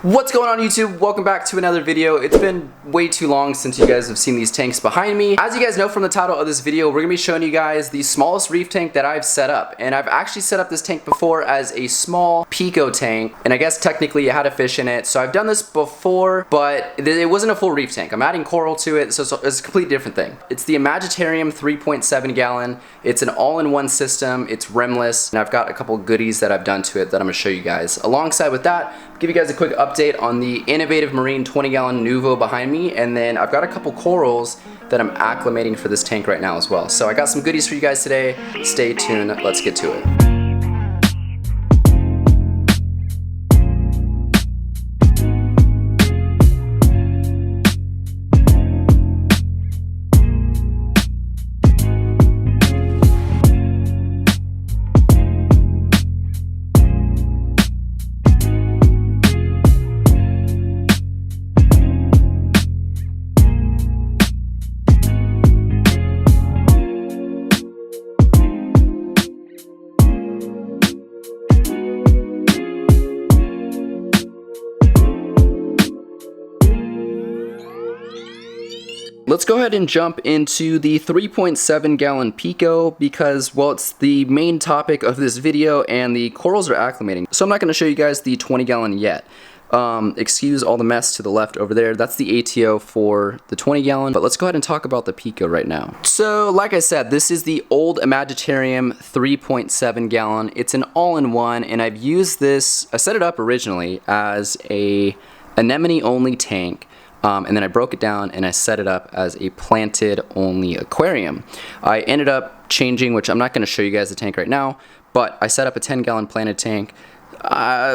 What's going on YouTube? Welcome back to another video. It's been way too long since you guys have seen these tanks behind me. As you guys know from the title of this video, we're gonna be showing you guys the smallest reef tank that I've set up. And I've actually set up this tank before as a small PICO tank, and I guess technically it had a fish in it. So I've done this before, but it wasn't a full reef tank. I'm adding coral to it, so it's a completely different thing. It's the Imagitarium 3.7 gallon. It's an all-in-one system. It's rimless, and I've got a couple goodies that I've done to it that I'm gonna show you guys. Alongside with that, I'll give you guys a quick update on the Innovative Marine 20 gallon Nuvo behind me, and then I've got a couple corals that I'm acclimating for this tank right now as well. So I got some goodies for you guys today. Stay tuned, let's get to it. Let's go ahead and jump into the 3.7 gallon PICO because, well, it's the main topic of this video and the corals are acclimating. So I'm not going to show you guys the 20 gallon yet. Excuse all the mess to the left over there. That's the ATO for the 20 gallon, but let's go ahead and talk about the PICO right now. So like I said, this is the old Imagitarium 3.7 gallon. It's an all-in-one, and I've used this, I set it up originally as a anemone only tank. And then I broke it down and I set it up as a planted only aquarium. I ended up changing, which I'm not going to show you guys the tank right now, but I set up a 10 gallon planted tank.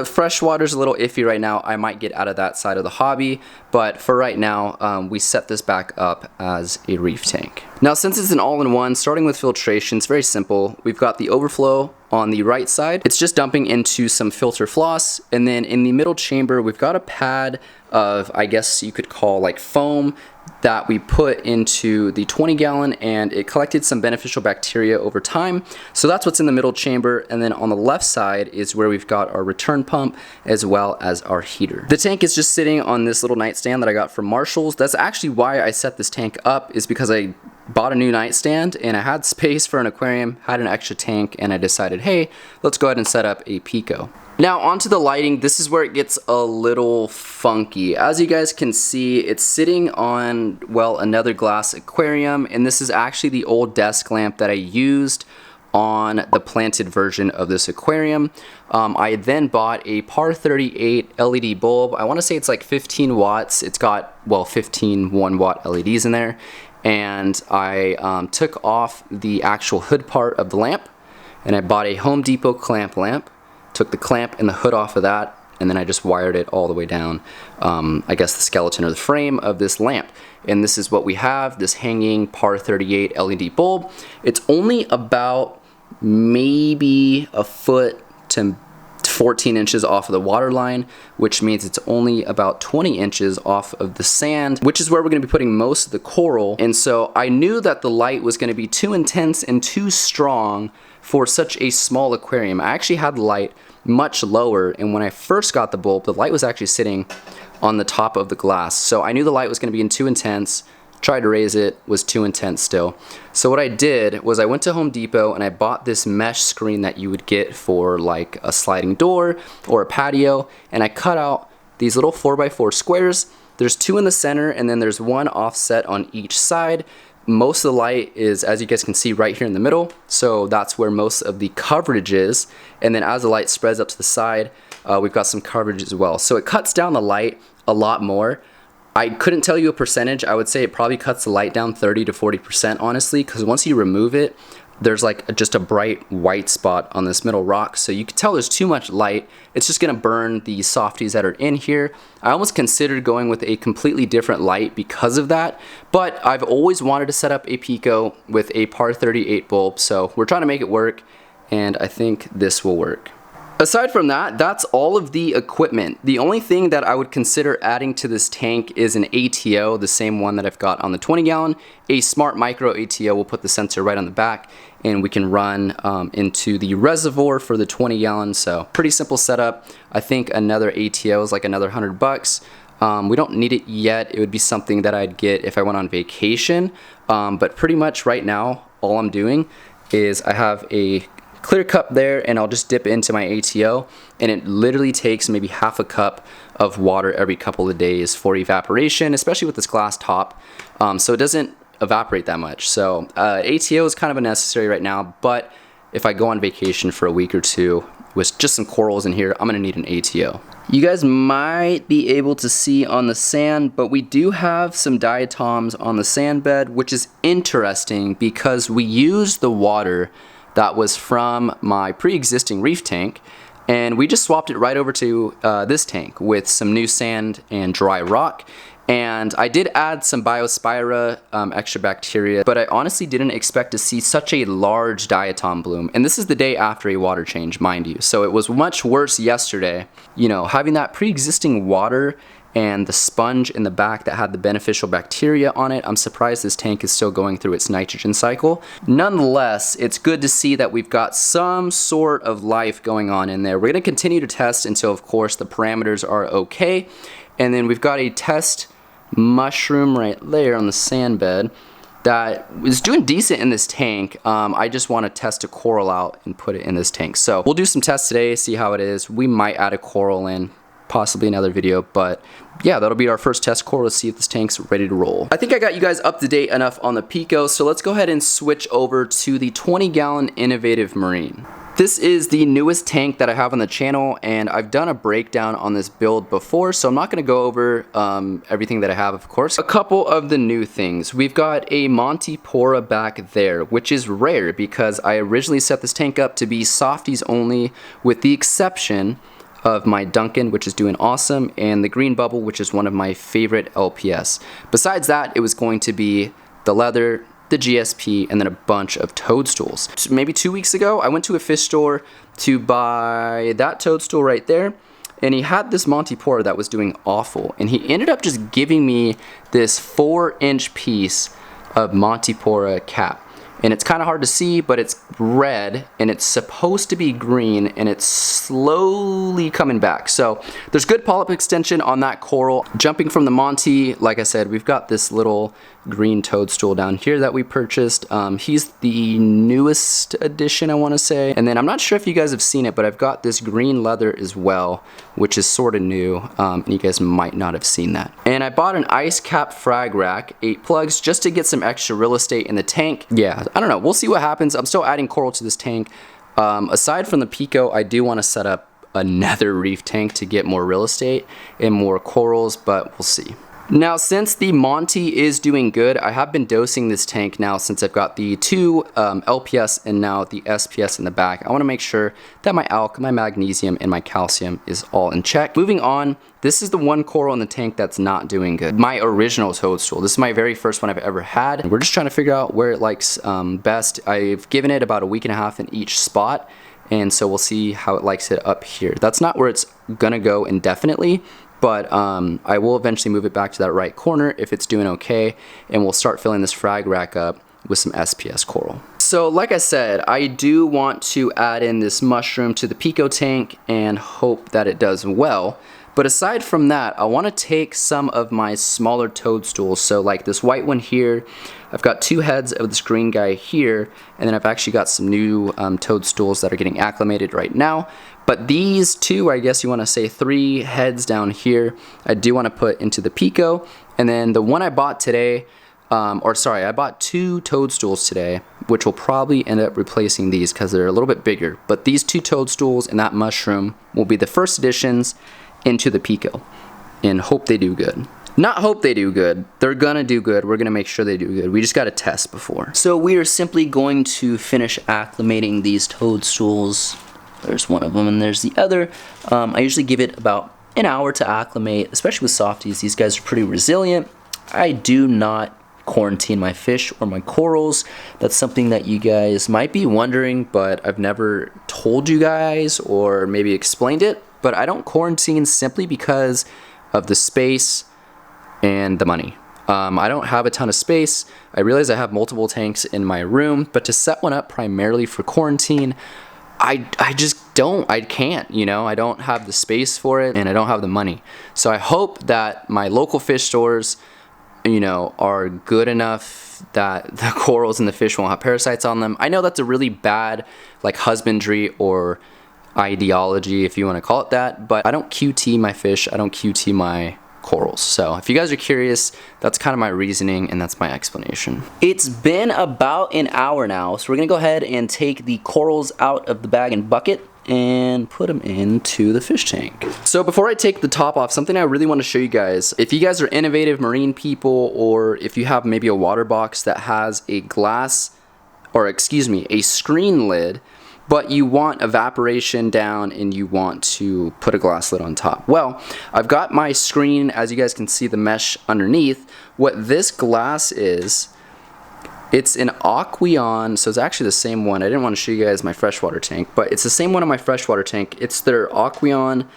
Freshwater's a little iffy right now. I might get out of that side of the hobby, but for right now, we set this back up as a reef tank. Now, since it's an all-in-one, starting with filtration, it's very simple. We've got the overflow on the right side. It's just dumping into some filter floss, and then in the middle chamber, we've got a pad of, I guess you could call like foam that we put into the 20 gallon, and it collected some beneficial bacteria over time. So that's what's in the middle chamber, and then on the left side is where we've got our return pump as well as our heater. The tank is just sitting on this little nightstand that I got from Marshall's. That's actually why I set this tank up, is because I bought a new nightstand and I had space for an aquarium, had an extra tank, and I decided, hey, let's go ahead and set up a PICO. Now onto the lighting. This is where it gets a little funky. As you guys can see, it's sitting on, well, another glass aquarium, and this is actually the old desk lamp that I used on the planted version of this aquarium. I then bought a PAR 38 LED bulb. I want to say it's like 15 watts. It's got, well, 15 1-watt LEDs in there. And I took off the actual hood part of the lamp, and I bought a Home Depot clamp lamp. Took the clamp and the hood off of that, and then I just wired it all the way down, I guess the skeleton or the frame of this lamp. And this is what we have, this hanging PAR 38 LED bulb. It's only about maybe a foot to 14 inches off of the water line, which means it's only about 20 inches off of the sand, which is where we're going to be putting most of the coral. And so I knew that the light was going to be too intense and too strong for such a small aquarium. I actually had the light much lower, and when I first got the bulb, the light was actually sitting on the top of the glass. So I knew the light was going to be too intense. Tried to raise it, was too intense still. So what I did was I went to Home Depot and I bought this mesh screen that you would get for like a sliding door or a patio, and I cut out these little 4x4 squares. There's two in the center, and then there's one offset on each side. Most of the light is, as you guys can see, right here in the middle, so that's where most of the coverage is. And then as the light spreads up to the side, we've got some coverage as well. So it cuts down the light a lot more. I couldn't tell you a percentage. I would say it probably cuts the light down 30 to 40%, honestly, because once you remove it, there's like just a bright white spot on this middle rock, so you can tell there's too much light. It's just gonna burn the softies that are in here. I almost considered going with a completely different light because of that, but I've always wanted to set up a PICO with a PAR 38 bulb, so we're trying to make it work, and I think this will work. Aside from that, that's all of the equipment. The only thing that I would consider adding to this tank is an ATO, the same one that I've got on the 20 gallon. A smart micro ATO will put the sensor right on the back, and we can run into the reservoir for the 20 gallon. So pretty simple setup. I think another ATO is like another $100. We don't need it yet. It would be something that I'd get if I went on vacation. But pretty much right now, all I'm doing is I have a clear cup there, and I'll just dip into my ATO, and it literally takes maybe half a cup of water every couple of days for evaporation, especially with this glass top. So it doesn't evaporate that much. So ATO is kind of unnecessary right now, but if I go on vacation for a week or two with just some corals in here, I'm gonna need an ATO. You guys might be able to see on the sand, but we do have some diatoms on the sand bed, which is interesting because we use the water that was from my pre-existing reef tank, and we just swapped it right over to this tank with some new sand and dry rock. And I did add some Biospira extra bacteria, but I honestly didn't expect to see such a large diatom bloom. And this is the day after a water change, mind you. So it was much worse yesterday. You know, having that pre-existing water and the sponge in the back that had the beneficial bacteria on it, I'm surprised this tank is still going through its nitrogen cycle. Nonetheless, it's good to see that we've got some sort of life going on in there. We're gonna continue to test until, of course, the parameters are okay. And then we've got a test mushroom right there on the sand bed that is doing decent in this tank. I just want to test a coral out and put it in this tank. So we'll do some tests today, see how it is. We might add a coral in, possibly another video, but yeah, that'll be our first test coral to see if this tank's ready to roll. I think I got you guys up to date enough on the PICO, so let's go ahead and switch over to the 20 gallon Innovative Marine. This is the newest tank that I have on the channel, and I've done a breakdown on this build before, so I'm not going to go over everything that I have, of course. A couple of the new things. We've got a Montipora back there, which is rare because I originally set this tank up to be softies only, with the exception of my Duncan, which is doing awesome, and the Green Bubble, which is one of my favorite LPS. Besides that, it was going to be the leather, the GSP, and then a bunch of toadstools. Maybe 2 weeks ago, I went to a fish store to buy that toadstool right there, and he had this Montipora that was doing awful, and he ended up just giving me this 4-inch piece of Montipora cap. And it's kind of hard to see, but it's red, and it's supposed to be green, and it's slowly coming back. So there's good polyp extension on that coral. Jumping from the Monty, like I said, we've got this little green toadstool down here that we purchased. He's the newest addition, I want to say. And then I'm not sure if you guys have seen it, but I've got this green leather as well, which is sort of new, and you guys might not have seen that. And I bought an ice cap frag rack, 8 plugs, just to get some extra real estate in the tank. Yeah, I don't know, we'll see what happens. I'm still adding coral to this tank. Aside from the PICO, I do want to set up another reef tank to get more real estate and more corals, but we'll see. Now, since the Monty is doing good, I have been dosing this tank now since I've got the 2 LPS and now the SPS in the back. I want to make sure that my alk, my magnesium, and my calcium is all in check. Moving on, this is the one coral in the tank that's not doing good. My original toadstool. This is my very first one I've ever had. And we're just trying to figure out where it likes best. I've given it about a week and a half in each spot, and so we'll see how it likes it up here. That's not where it's gonna go indefinitely, but I will eventually move it back to that right corner if it's doing okay, and we'll start filling this frag rack up with some SPS coral. So like I said, I do want to add in this mushroom to the PICO tank and hope that it does well. But aside from that, I want to take some of my smaller toadstools. So like this white one here, I've got 2 heads of this green guy here, and then I've actually got some new toadstools that are getting acclimated right now. But these 2, I guess you want to say 3 heads down here, I do want to put into the PICO. And then the one I bought today, I bought 2 toadstools today, which will probably end up replacing these because they're a little bit bigger. But these 2 toadstools and that mushroom will be the first additions into the PICO, and hope they do good. Not hope they do good, they're gonna do good. We're gonna make sure they do good. We just gotta test before. So we are simply going to finish acclimating these toadstools. There's one of them and there's the other. I usually give it about an hour to acclimate, especially with softies. These guys are pretty resilient. I do not quarantine my fish or my corals. That's something that you guys might be wondering, but I've never told you guys or maybe explained it. But I don't quarantine simply because of the space and the money. I don't have a ton of space. I realize I have multiple tanks in my room, but to set one up primarily for quarantine, I just don't. I can't, you know. I don't have the space for it, and I don't have the money. So I hope that my local fish stores, you know, are good enough that the corals and the fish won't have parasites on them. I know that's a really bad, like, husbandry or ideology, if you want to call it that, but I don't QT my fish. I don't QT my corals. So if you guys are curious, that's kind of my reasoning and that's my explanation. It's been about an hour now, so we're gonna go ahead and take the corals out of the bag and bucket and put them into the fish tank. So before I take the top off, something I really want to show you guys, if you guys are innovative marine people, or if you have maybe a water box that has a glass, or excuse me, a screen lid, but you want evaporation down and you want to put a glass lid on top. Well, I've got my screen, as you guys can see the mesh underneath. What this glass is, it's an Aqueon, so it's actually the same one. I didn't want to show you guys my freshwater tank, but it's the same one in my freshwater tank. It's their Aqueon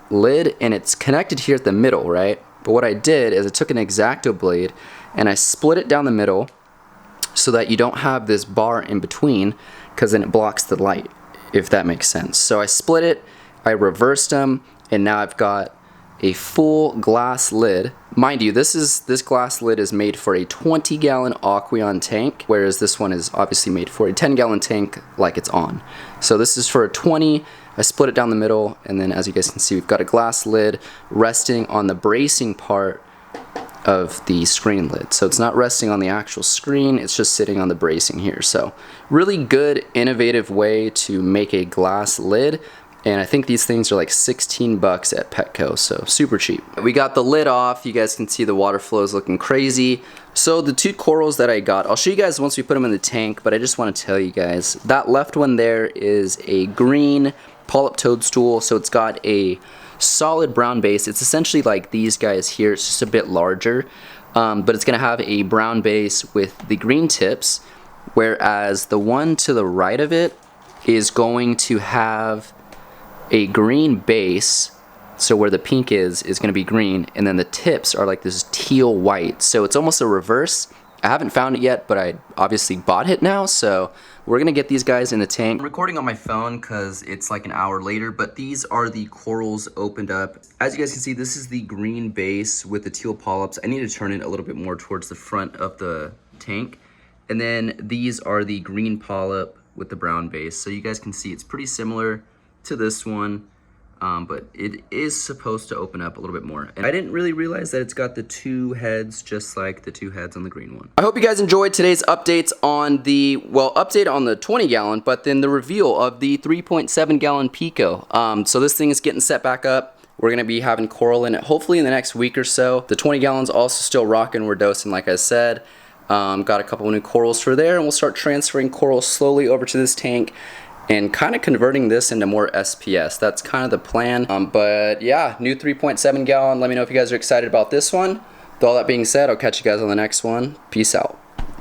lid, and it's connected here at the middle, right? But what I did is I took an X-Acto blade and I split it down the middle so that you don't have this bar in between, because then it blocks the light, if that makes sense. So I split it, I reversed them, and now I've got a full glass lid. Mind you, this glass lid is made for a 20-gallon Aqueon tank, whereas this one is obviously made for a 10-gallon tank like it's on. So this is for a 20, I split it down the middle, and then as you guys can see, we've got a glass lid resting on the bracing part of the screen lid. So it's not resting on the actual screen, it's just sitting on the bracing here. So really good, innovative way to make a glass lid. And I think these things are like 16 bucks at PICO, so super cheap. We got the lid off. You guys can see the water flow is looking crazy. So the two corals that I got, I'll show you guys once we put them in the tank, but I just want to tell you guys, that left one there is a green polyp toadstool, so it's got a solid brown base. It's essentially like these guys here, it's just a bit larger, but it's gonna have a brown base with the green tips, whereas the one to the right of it is going to have a green base, so where the pink is going to be green, and then the tips are like this teal white, so it's almost a reverse. I haven't found it yet, but I obviously bought it now, so we're gonna get these guys in the tank. I'm recording on my phone because it's like an hour later, but these are the corals opened up. As you guys can see, this is the green base with the teal polyps. I need to turn it a little bit more towards the front of the tank. And then these are the green polyp with the brown base. So you guys can see it's pretty similar to this one, but it is supposed to open up a little bit more. And I didn't really realize that it's got the two heads just like the two heads on the green one. I hope you guys enjoyed today's updates on the, well, update on the 20-gallon, but then the reveal of the 3.7-gallon PICO. So this thing is getting set back up. We're gonna be having coral in it hopefully in the next week or so. The 20 gallons also still rocking. We're dosing, like I said. Got a couple of new corals for there, and we'll start transferring corals slowly over to this tank and kind of converting this into more SPS. That's kind of the plan. But yeah, new 3.7 gallon. Let me know if you guys are excited about this one. With all that being said, I'll catch you guys on the next one. Peace out.